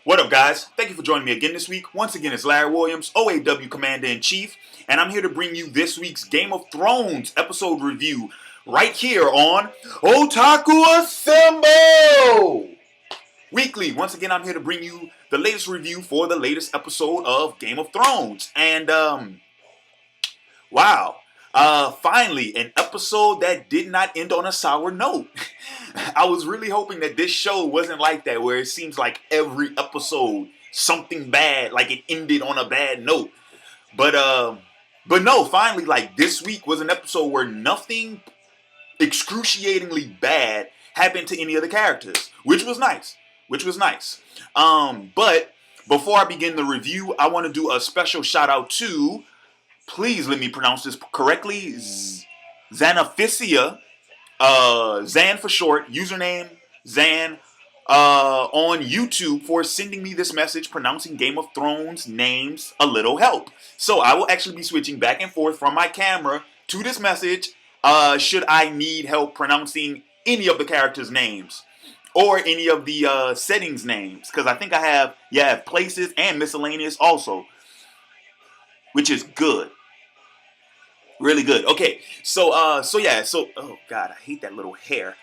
What up, guys? Thank you for joining me again this week. Once again, it's Larry Williams, OAW Commander-in-Chief, and I'm here to bring you this week's Game of Thrones episode review right here on Otaku Assemble! Weekly, once again, I'm here to bring you the latest review for the latest episode of Game of Thrones. And, wow. Finally, an episode that did not end on a sour note. I was really hoping that this show wasn't like that, where it seems like every episode, something bad, like it ended on a bad note. But no, finally, like this week was an episode where nothing excruciatingly bad happened to any of the characters, which was nice. But before I begin the review, I want to do a special shout out to, please let me pronounce this correctly, Xanaficia, Zan for short, username Zan, on YouTube for sending me this message pronouncing Game of Thrones names a little help. So I will actually be switching back and forth from my camera to this message, should I need help pronouncing any of the characters' names. Or any of the settings names. Because I think I have places and miscellaneous also. Which is good. Really good. Okay. So, oh God, I hate that little hair.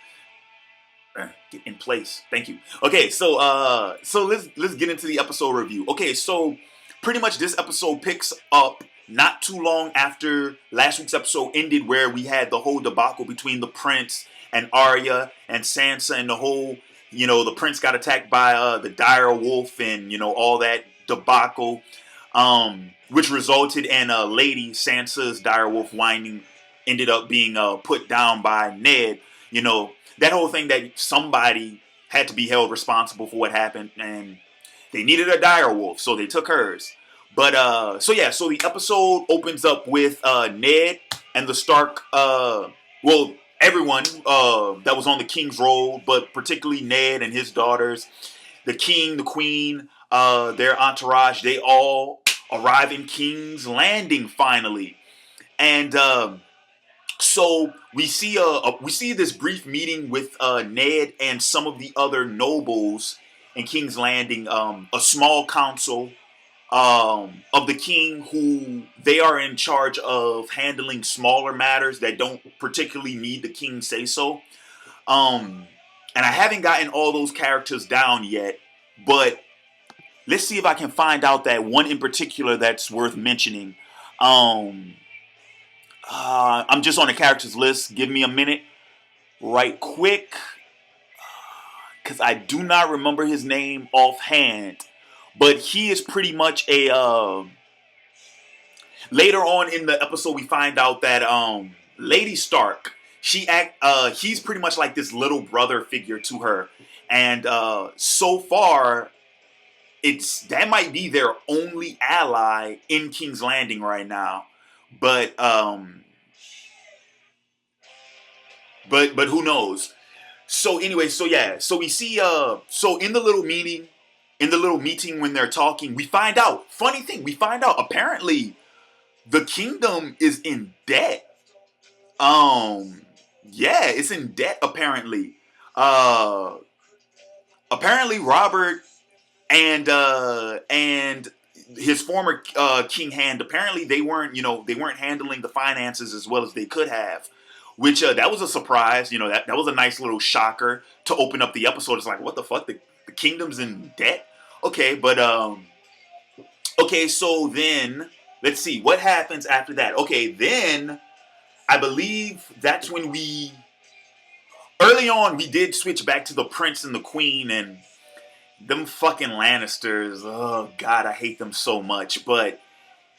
Get in place. Thank you. Okay, so let's get into the episode review. Okay, so pretty much this episode picks up not too long after last week's episode ended, where we had the whole debacle between the prince and Arya and Sansa, and the whole, the prince got attacked by the dire wolf, and all that debacle, which resulted in Lady Sansa's dire wolf winding ended up being put down by Ned. That whole thing that somebody had to be held responsible for what happened, and they needed a dire wolf, so they took hers. But so the episode opens up with Ned and the Stark, everyone that was on the King's Roll, but particularly Ned and his daughters, the King, the Queen, their entourage, they all arrive in King's Landing finally. And so we see this brief meeting with Ned and some of the other nobles in King's Landing, a small council of the king, who they are in charge of handling smaller matters that don't particularly need the king's say so. And I haven't gotten all those characters down yet, but let's see if I can find out that one in particular that's worth mentioning. I'm just on the characters list. Give me a minute right quick, because I do not remember his name offhand. But he is pretty much a, later on in the episode we find out that Lady Stark, he's pretty much like this little brother figure to her. And so far, that might be their only ally in King's Landing right now. But who knows? So anyway, so we see so in the little meeting when they're talking, we find out, apparently the kingdom is in debt. It's in debt apparently. Apparently Robert and his former King Hand, apparently they weren't handling the finances as well as they could have, which that was a surprise. That was a nice little shocker to open up the episode. It's like, what the fuck, the kingdom's in debt? Okay, but okay, so then let's see what happens after that. Okay, then I believe that's when early on we did switch back to the prince and the queen and them fucking Lannisters. Oh God, I hate them so much. But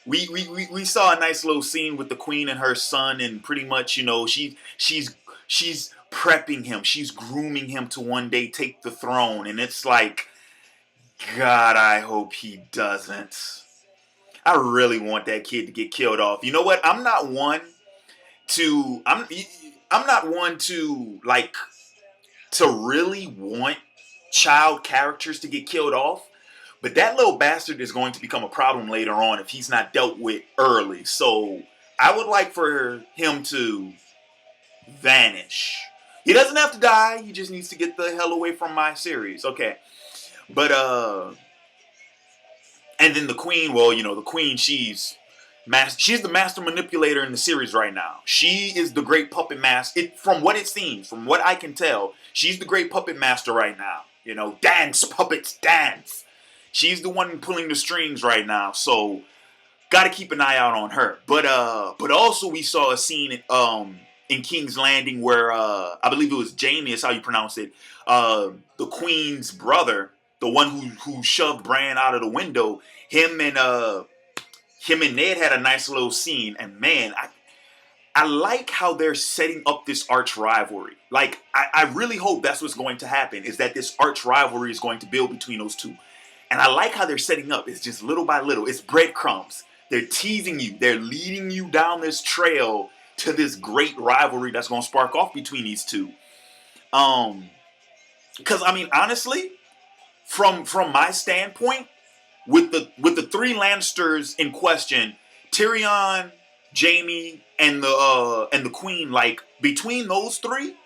we saw a nice little scene with the queen and her son, and pretty much she's prepping him, she's grooming him to one day take the throne, and it's like, God, I hope he doesn't. I really want that kid to get killed off. You know what? I'm not one to like to really want child characters to get killed off, but that little bastard is going to become a problem later on if he's not dealt with early. So I would like for him to vanish. He doesn't have to die. He just needs to get the hell away from my series. Okay. But And then the queen, well, the queen, she's the master manipulator in the series right now. She is the great puppet master. From what it seems, from what I can tell, she's the great puppet master right now. Dance, puppets, dance. She's the one pulling the strings right now. So, got to keep an eye out on her. But also we saw a scene in King's Landing where I believe it was Jaime is how you pronounce it. The queen's brother, the one who shoved Bran out of the window. Him and Ned had a nice little scene, and man, I like how they're setting up this arch rivalry. Like, I really hope that's what's going to happen, is that this arch rivalry is going to build between those two. And I like how they're setting up. It's just little by little. It's breadcrumbs. They're teasing you. They're leading you down this trail to this great rivalry that's going to spark off between these two. Because, I mean, honestly, from my standpoint, with the three Lannisters in question, Tyrion, Jaime, and the Queen, like, between those three,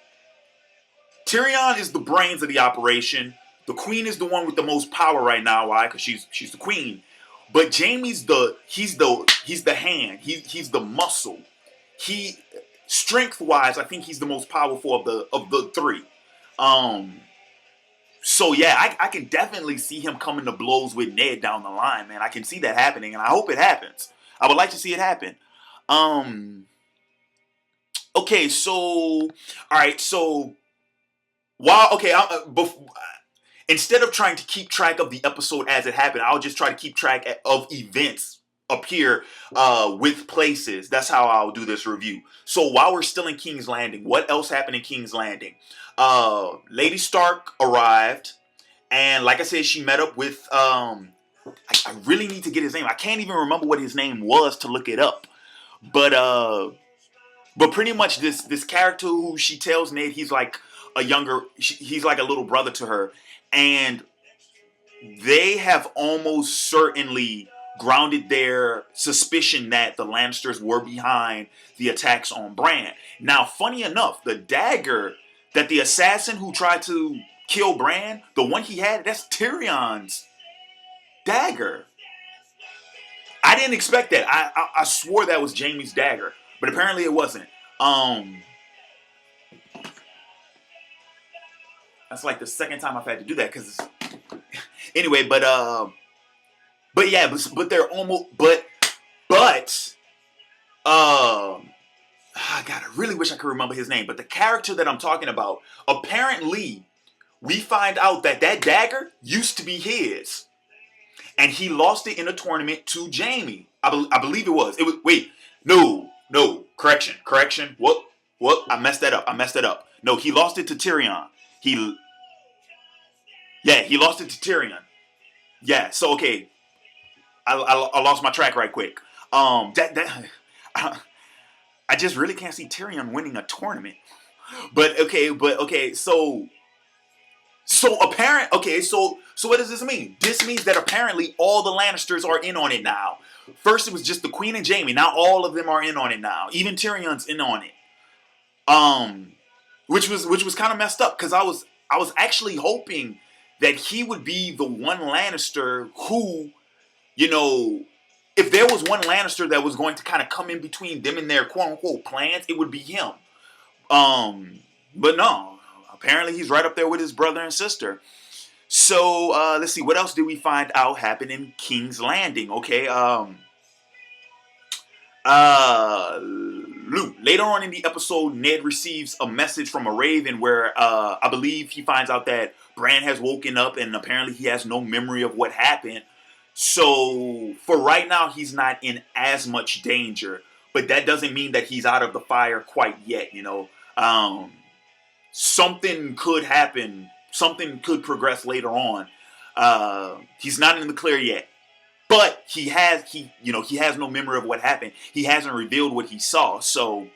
Tyrion is the brains of the operation. The Queen is the one with the most power right now. Why? Because she's the Queen. But Jaime's he's the hand. He's the muscle. Strength wise, I think he's the most powerful of the three. So yeah, I can definitely see him coming to blows with Ned down the line, man. I can see that happening, and I hope it happens. I would like to see it happen. Okay, so all right, so while okay, instead of trying to keep track of the episode as it happened, I'll just try to keep track of events up here with places. That's how I'll do this review. So while we're still in King's Landing, what else happened in King's Landing? Lady Stark arrived, and like I said, she met up with I really need to get his name. I can't even remember what his name was to look it up. But pretty much this character who she tells Ned he's like he's like a little brother to her, and they have almost certainly grounded their suspicion that the Lannisters were behind the attacks on Bran. Now, funny enough, the dagger that the assassin who tried to kill Bran, the one he had, that's Tyrion's dagger. I didn't expect that. I swore that was Jaime's dagger, but apparently it wasn't. That's like the second time I've had to do that because anyway, but yeah, but they're almost God, I really wish I could remember his name. But the character that I'm talking about, apparently, we find out that dagger used to be his, and he lost it in a tournament to Jaime. I believe it was. Wait, no, correction. What? I messed that up. No, he lost it to Tyrion. He lost it to Tyrion. Yeah. So okay, I lost my track right quick. I just really can't see Tyrion winning a tournament. But okay, so apparent. Okay, so what does this mean? This means that apparently all the Lannisters are in on it now. First, it was just the Queen and Jaime. Now all of them are in on it now. Even Tyrion's in on it. Which was kind of messed up because I was actually hoping that he would be the one Lannister who, if there was one Lannister that was going to kind of come in between them and their quote unquote plans, it would be him. But no, apparently he's right up there with his brother and sister. So let's see, what else did we find out happened in King's Landing? Okay, later on in the episode, Ned receives a message from a raven where I believe he finds out that Bran has woken up and apparently he has no memory of what happened. So for right now, he's not in as much danger, but that doesn't mean that he's out of the fire quite yet. Something could happen. Something could progress later on. He's not in the clear yet. But he has no memory of what happened. He hasn't revealed what he saw. So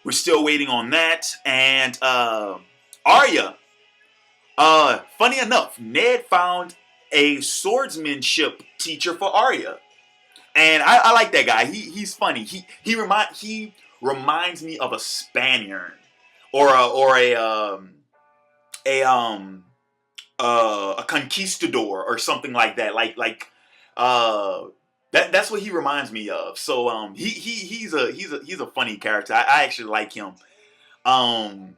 we're still waiting on that. And Arya, funny enough, Ned found a swordsmanship teacher for Arya. And I like that guy. He's funny. He reminds me of a Spaniard or a conquistador or something like that. Like Uh, that's what he reminds me of. So he's a funny character. I actually like him. Um,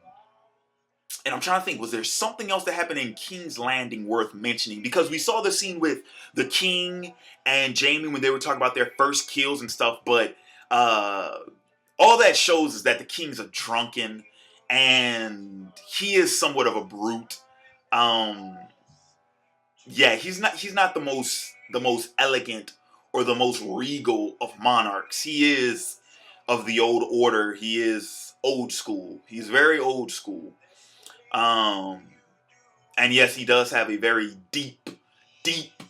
and I'm trying to think, was there something else that happened in King's Landing worth mentioning? Because we saw the scene with the King and Jaime when they were talking about their first kills and stuff, but uh, all that shows is that the King's a drunken and he is somewhat of a brute. Um, yeah, he's not the most elegant or the most regal of monarchs. He is of the old order. He is old school. He's very old school. Um, and yes, he does have a very deep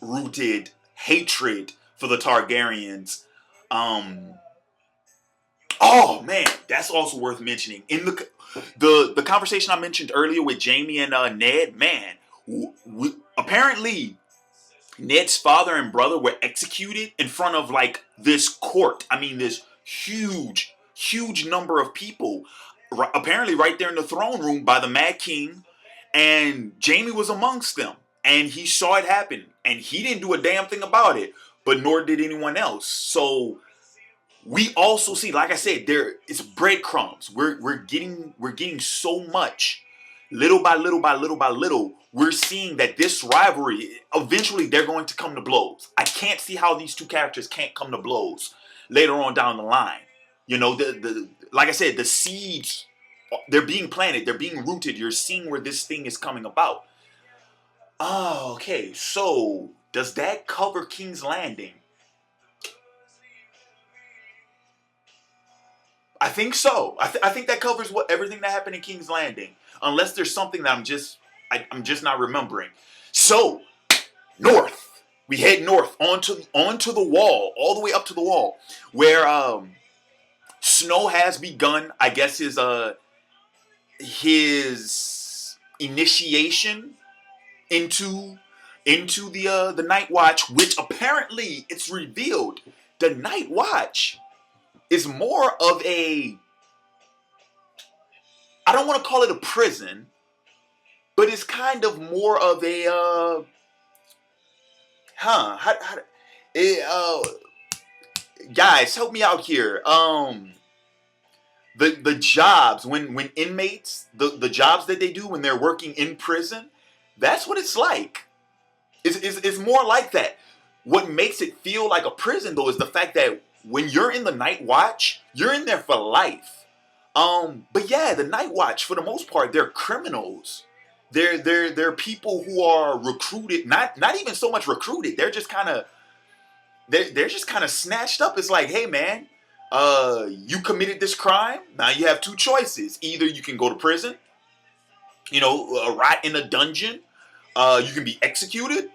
rooted hatred for the Targaryens. Um, oh man, that's also worth mentioning. In the conversation I mentioned earlier with Jaime and Ned, man, apparently Ned's father and brother were executed in front of like this court. I mean, this huge number of people. Apparently, right there in the throne room by the Mad King, and Jaime was amongst them, and he saw it happen, and he didn't do a damn thing about it, but nor did anyone else. So we also see, like I said, there it's breadcrumbs. We're getting so much, little by little by little by little. We're seeing that this rivalry eventually they're going to come to blows. I can't see how these two characters can't come to blows later on down the line. You know, the like I said, the seeds they're being planted, they're being rooted. You're seeing where this thing is coming about. Oh, okay. So does that cover King's Landing? I think so. I think that covers what everything that happened in King's Landing, unless there's something that I'm just not remembering. So north, we head north onto the wall, all the way up to the wall, where Snow has begun. I guess his initiation into the Night Watch, which apparently it's revealed the Night Watch is more of a, I don't want to call it a prison, but it's kind of more of a huh how it, guys help me out here. The jobs when inmates, the jobs that they do when they're working in prison, that's what it's like. It's more like that. What makes it feel like a prison though is the fact that when you're in the Night Watch, you're in there for life. But yeah, the Night Watch for the most part, they're criminals. They're people who are recruited, not even so much recruited. They're just kind of snatched up. It's like, hey man, you committed this crime. Now you have two choices. Either you can go to prison, rot in a dungeon. You can be executed,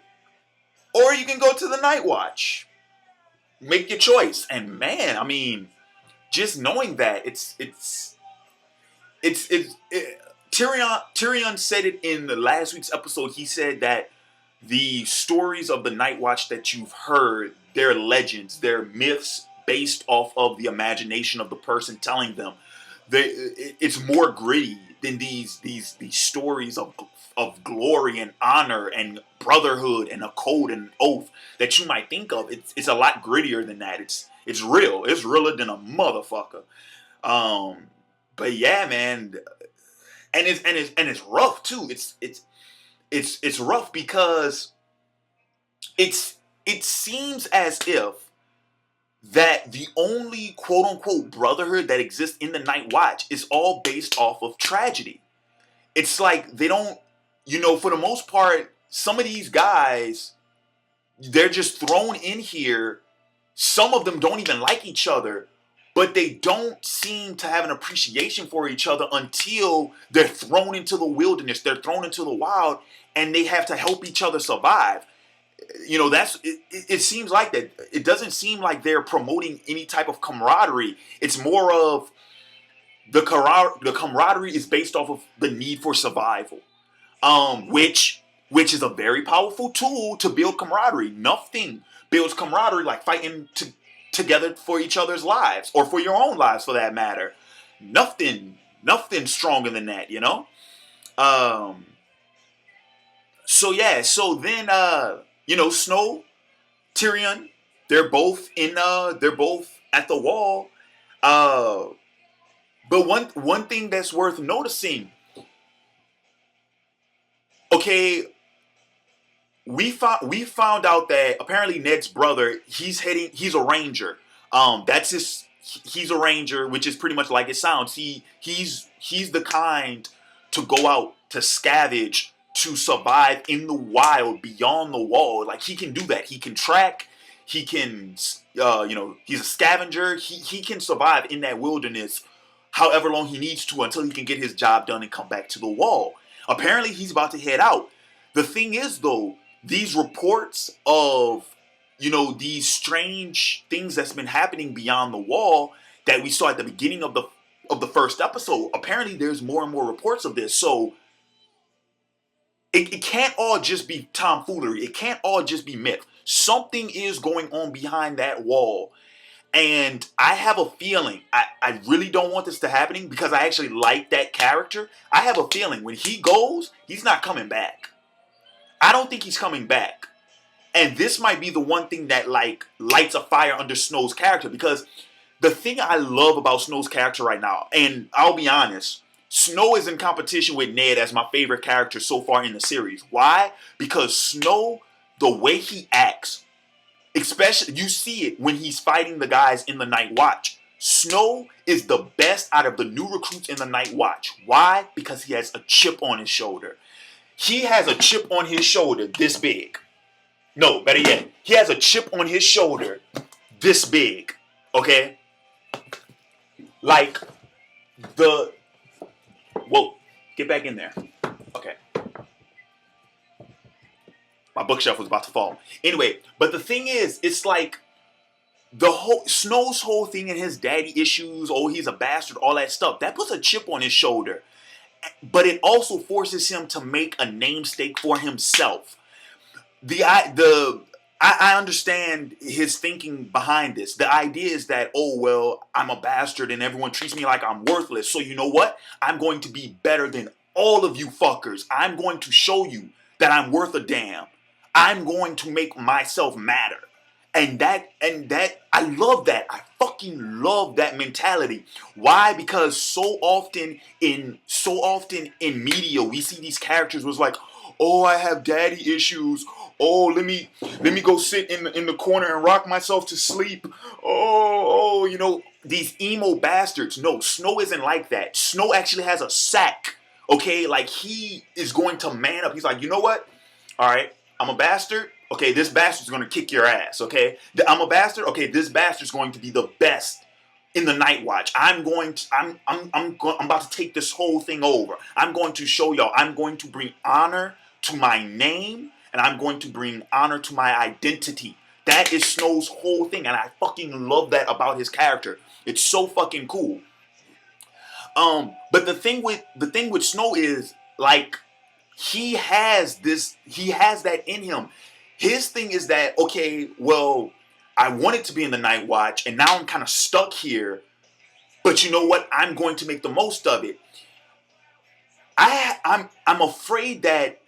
or you can go to the Night Watch. Make your choice. And man, I mean, just knowing that Tyrion said it in the last week's episode. He said that the stories of the Night Watch that you've heard, they're legends, they're myths based off of the imagination of the person telling them. It's more gritty than these stories of glory and honor and brotherhood and a code and an oath that you might think of. It's a lot grittier than that. It's real. It's realer than a motherfucker. But yeah, man, and it's rough too. It's rough because it seems as if that the only quote unquote brotherhood that exists in the Night Watch is all based off of tragedy. It's like they don't, for the most part, some of these guys, they're just thrown in here. Some of them don't even like each other, but they don't seem to have an appreciation for each other until they're thrown into the wilderness, they're thrown into the wild, and they have to help each other survive. It seems like that. It doesn't seem like they're promoting any type of camaraderie. It's more of the camaraderie is based off of the need for survival, which is a very powerful tool to build camaraderie. Nothing builds camaraderie like fighting together for each other's lives, or for your own lives for that matter. Nothing stronger than that, So yeah, so then Snow Tyrion. They're both in. They're both at the wall. Uh, but one thing that's worth noticing. Okay, we found out that apparently Ned's brother, he's a ranger. That's his he's a ranger, which is pretty much like it sounds. He's the kind to go out to scavenge, to survive in the wild beyond the wall. Like he can do that. He can track. He can he's a scavenger. He can survive in that wilderness however long he needs to until he can get his job done and come back to the wall. Apparently he's about to head out. The thing is though, these reports of these strange things that's been happening beyond the wall that we saw at the beginning of the first episode, apparently there's more and more reports of this. So it can't all just be tomfoolery. It can't all just be myth. Something is going on behind that wall. And I have a feeling, I really don't want this to happen because I actually like that character. I have a feeling when he goes, he's not coming back. I don't think he's coming back. And this might be the one thing that lights a fire under Snow's character, because the thing I love about Snow's character right now, and I'll be honest, Snow is in competition with Ned as my favorite character so far in the series. Why? Because Snow, the way he acts, especially you see it when he's fighting the guys in the Night Watch. Snow is the best out of the new recruits in the Night Watch. Why? Because he has a chip on his shoulder. He has a chip on his shoulder this big. No, better yet, he has a chip on his shoulder this big. Okay? Like whoa, get back in there. Okay. My bookshelf was about to fall. Anyway, but the thing is, it's like Snow's whole thing and his daddy issues, oh, he's a bastard, all that stuff, that puts a chip on his shoulder. But it also forces him to make a namesake for himself. I understand his thinking behind this. The idea is that, oh, well, I'm a bastard and everyone treats me like I'm worthless. So you know what? I'm going to be better than all of you fuckers. I'm going to show you that I'm worth a damn. I'm going to make myself matter. And that, I love that. I fucking love that mentality. Why? Because so often in media, we see these characters was like, oh, I have daddy issues. Oh, let me go sit in the corner and rock myself to sleep. Oh, these emo bastards. No, Snow isn't like that. Snow actually has a sack. Okay, like he is going to man up. He's like, you know what? All right, I'm a bastard. Okay, this bastard's going to kick your ass, okay? I'm a bastard. Okay, this bastard's going to be the best in the Night Watch. I'm about to take this whole thing over. I'm going to show y'all. I'm going to bring honor to my name, and I'm going to bring honor to my identity. That is Snow's whole thing, and I fucking love that about his character. It's so fucking cool. But the thing with Snow is, like, he has that in him. His thing is that, okay, well, I wanted to be in the Night Watch, and now I'm kind of stuck here. But you know what? I'm going to make the most of it. I'm afraid that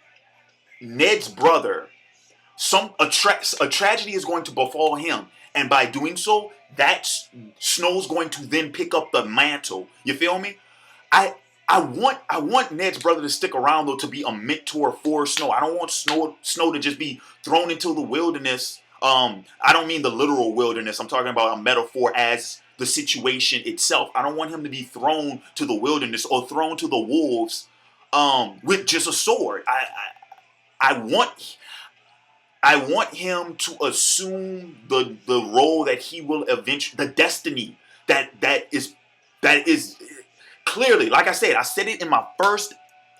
Ned's brother, a tragedy is going to befall him, and by doing so, Snow's going to then pick up the mantle. You feel me? I want Ned's brother to stick around though, to be a mentor for Snow. I don't want Snow to just be thrown into the wilderness. I don't mean the literal wilderness. I'm talking about a metaphor as the situation itself. I don't want him to be thrown to the wilderness or thrown to the wolves with just a sword. I want him to assume the role that he will eventually, the destiny that is clearly, like I said it in my first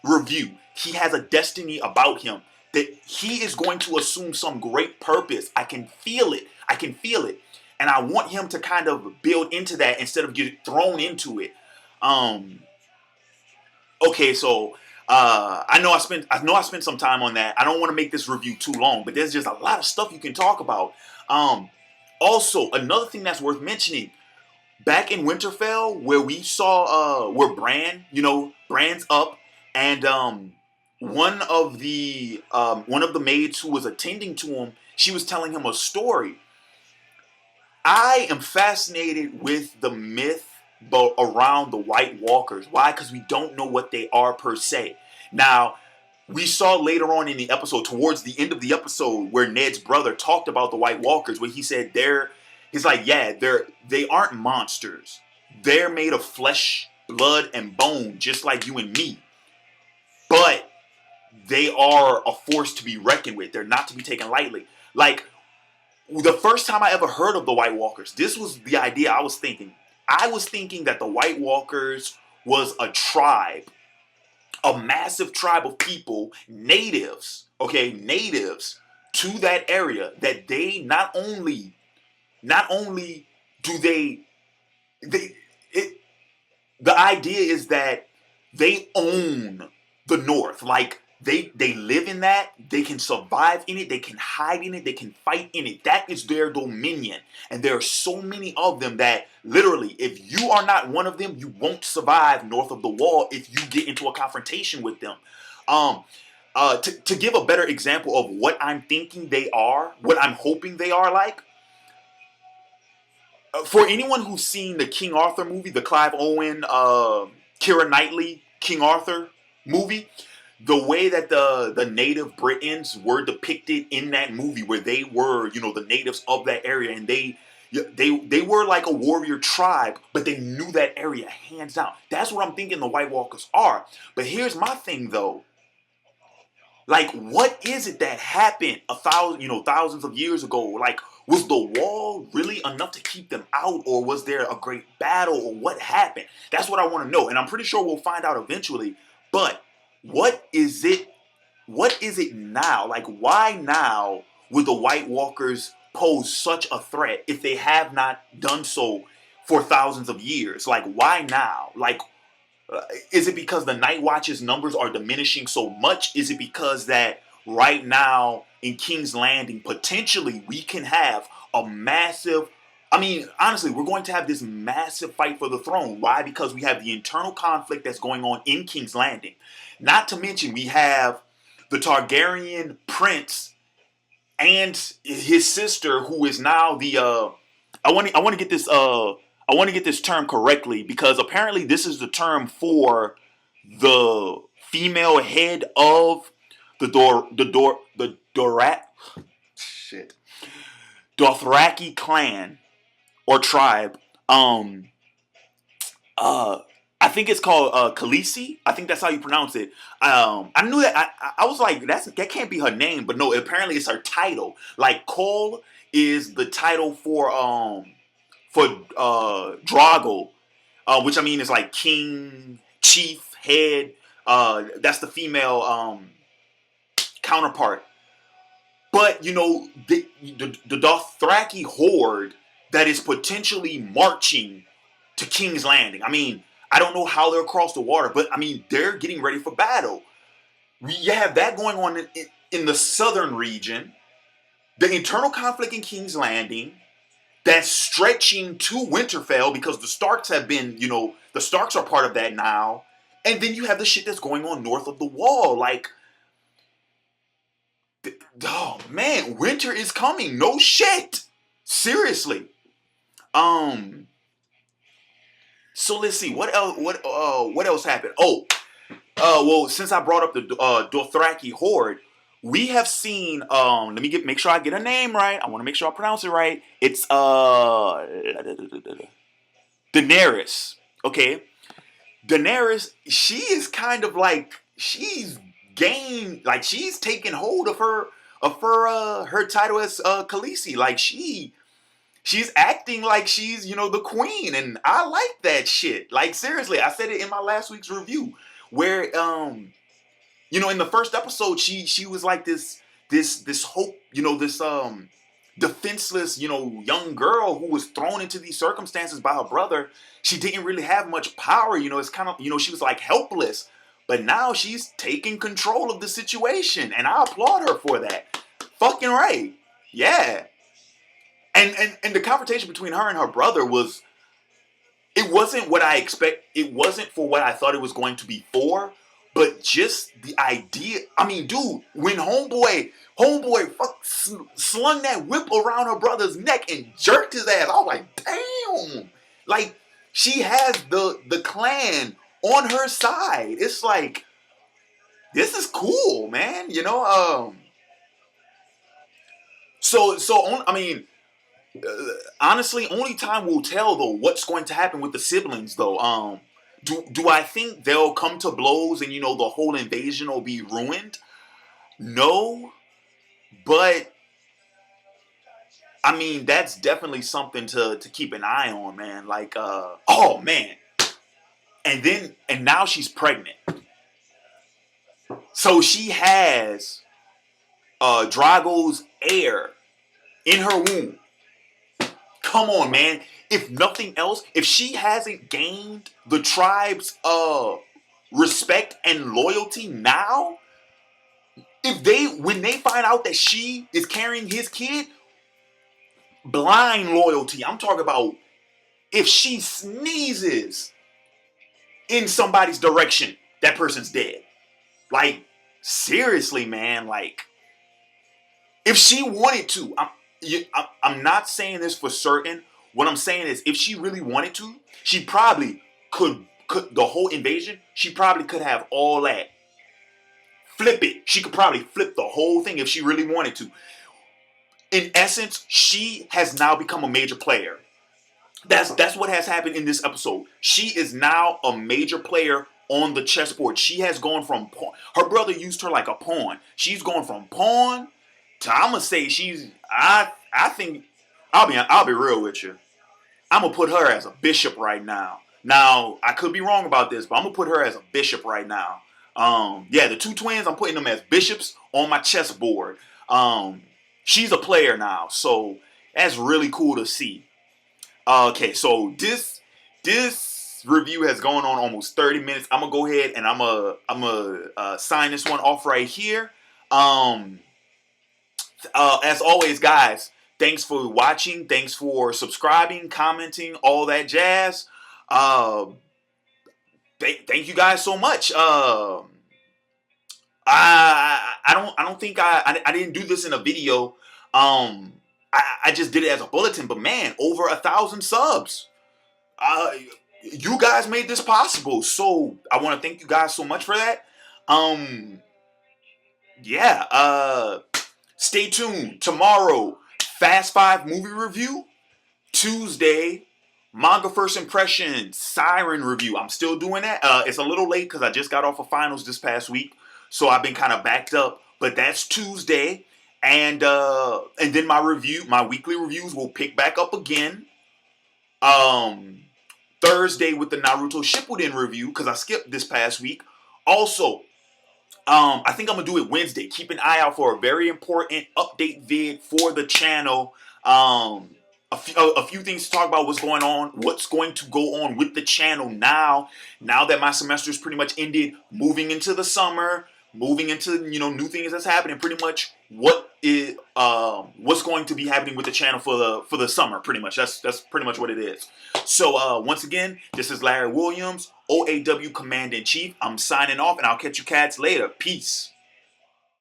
review. He has a destiny about him that he is going to assume some great purpose. I can feel it. And I want him to kind of build into that instead of get thrown into it. Okay, so I know I spent some time on that. I don't want to make this review too long, but there's just a lot of stuff you can talk about. Also, another thing that's worth mentioning, back in Winterfell, where we saw where Bran's up, and one of the maids who was attending to him, she was telling him a story. I am fascinated with the myth around the White Walkers. Why? Because we don't know what they are per se. Now, we saw later on in the episode, towards the end of the episode, where Ned's brother talked about the White Walkers, where he said he's like, yeah, they aren't monsters. They're made of flesh, blood, and bone, just like you and me. But they are a force to be reckoned with. They're not to be taken lightly. Like, the first time I ever heard of the White Walkers, this was the idea I was thinking. I was thinking that the White Walkers was a tribe, a massive tribe of people, natives, okay, natives to that area, that they not only do they it the idea is that they own the North. Like, they live in that, they can survive in it, they can hide in it, they can fight in it. That is their dominion. And there are so many of them that literally, if you are not one of them, you won't survive north of the wall if you get into a confrontation with them. Um to give a better example of what I'm thinking they are, what I'm hoping they are like, for anyone who's seen the King Arthur movie, the Clive Owen, Keira Knightley King Arthur movie, the way that the native Britons were depicted in that movie, where they were, the natives of that area, and they were like a warrior tribe, but they knew that area hands down. That's what I'm thinking the White Walkers are. But here's my thing, though. Like, what is it that happened thousands of years ago? Like, was the wall really enough to keep them out, or was there a great battle, or what happened? That's what I want to know, and I'm pretty sure we'll find out eventually. But what is it? What is it now? Like, why now would the White Walkers pose such a threat if they have not done so for thousands of years? Like, why now? Like, is it because the Night Watch's numbers are diminishing so much? Is it because that right now in King's Landing, potentially we can have a massive, I mean, honestly, we're going to have this massive fight for the throne. Why? Because we have the internal conflict that's going on in King's Landing. Not to mention, we have the Targaryen prince and his sister, who is now the I want to get this term correctly, because apparently this is the term for the female head of the Dorat shit Dothraki clan or tribe. I think it's called Khaleesi. I think that's how you pronounce it. I knew that. I was like, that can't be her name, but no. Apparently, it's her title. Like, Cole is the title for Drogo, which I mean is like king, chief, head. That's the female counterpart. But the Dothraki horde that is potentially marching to King's Landing. I mean, I don't know how they're across the water, but I mean, they're getting ready for battle. You have that going on in the southern region. The internal conflict in King's Landing that's stretching to Winterfell, because the Starks have been, the Starks are part of that now. And then you have the shit that's going on north of the wall. Like, oh man, winter is coming. No shit. Seriously. So let's see, what else? What else happened? Well, since I brought up the Dothraki horde, we have seen. Let me make sure I get a name right. I want to make sure I pronounce it right. It's Daenerys. Okay, Daenerys. She is kind of like, she's gained, like, she's taken hold of her title as Khaleesi. Like, she's acting like she's, the queen, and I like that shit. Like, seriously, I said it in my last week's review, where in the first episode, she was like this hope, this defenseless, young girl who was thrown into these circumstances by her brother. She didn't really have much power, it's kind of, she was like helpless. But now she's taking control of the situation, and I applaud her for that. Fucking right. Yeah. And the confrontation between her and her brother it wasn't what I expect. It wasn't for what I thought it was going to be for, But just the idea, I mean, dude, when homeboy slung that whip around her brother's neck and jerked his ass, I was like, damn. Like, she has the clan on her side. It's like, this is cool, man. You know, I mean, honestly, only time will tell though what's going to happen with the siblings though. Do I think they'll come to blows and the whole invasion will be ruined? No, but I mean that's definitely something to keep an eye on, man. Like, oh man, and now she's pregnant, so she has Drago's heir in her womb. Come on, man. If nothing else, if she hasn't gained the tribe's respect and loyalty now, when they find out that she is carrying his kid, blind loyalty. I'm talking about if she sneezes in somebody's direction, that person's dead. Like, seriously, man. Like, if she wanted to, I'm not saying this for certain. What I'm saying is, if she really wanted to, she probably could the whole invasion. She probably could have all that. Flip it. She could probably flip the whole thing if she really wanted to. In essence, she has now become a major player. That's what has happened in this episode. She is now a major player on the chessboard. She has gone from pawn. Her brother used her like a pawn. She's gone from pawn to, I'm gonna say I think I'll be real with you. I'm gonna put her as a bishop right now. Now I could be wrong about this, but I'm gonna put her as a bishop right now. Yeah, the two twins, I'm putting them as bishops on my chessboard. She's a player now, so that's really cool to see. Okay, so this review has gone on almost 30 minutes. I'm gonna go ahead and I'm gonna sign this one off right here. As always, guys, thanks for watching. Thanks for subscribing, commenting, all that jazz. Thank you guys so much. I don't think I didn't do this in a video. I just did it as a bulletin. But man, over 1,000 subs. You guys made this possible, so I want to thank you guys so much for that. Yeah. Stay tuned. Tomorrow, Fast 5 movie review. Tuesday, manga first impressions, Siren review. I'm still doing that. It's a little late because I just got off of finals this past week, so I've been kind of backed up. But that's Tuesday, and then my weekly reviews will pick back up again. Thursday with the Naruto Shippuden review because I skipped this past week. Also, I think I'm gonna do it Wednesday. Keep an eye out for a very important update vid for the channel. A few things to talk about. What's going on? What's going to go on with the channel now? Now that my semester is pretty much ended, moving into the summer, moving into new things that's happening. Pretty much what's going to be happening with the channel for the summer. Pretty much that's pretty much what it is. So once again, this is Larry Williams, OAW Command in Chief. I'm signing off, and I'll catch you cats later. Peace.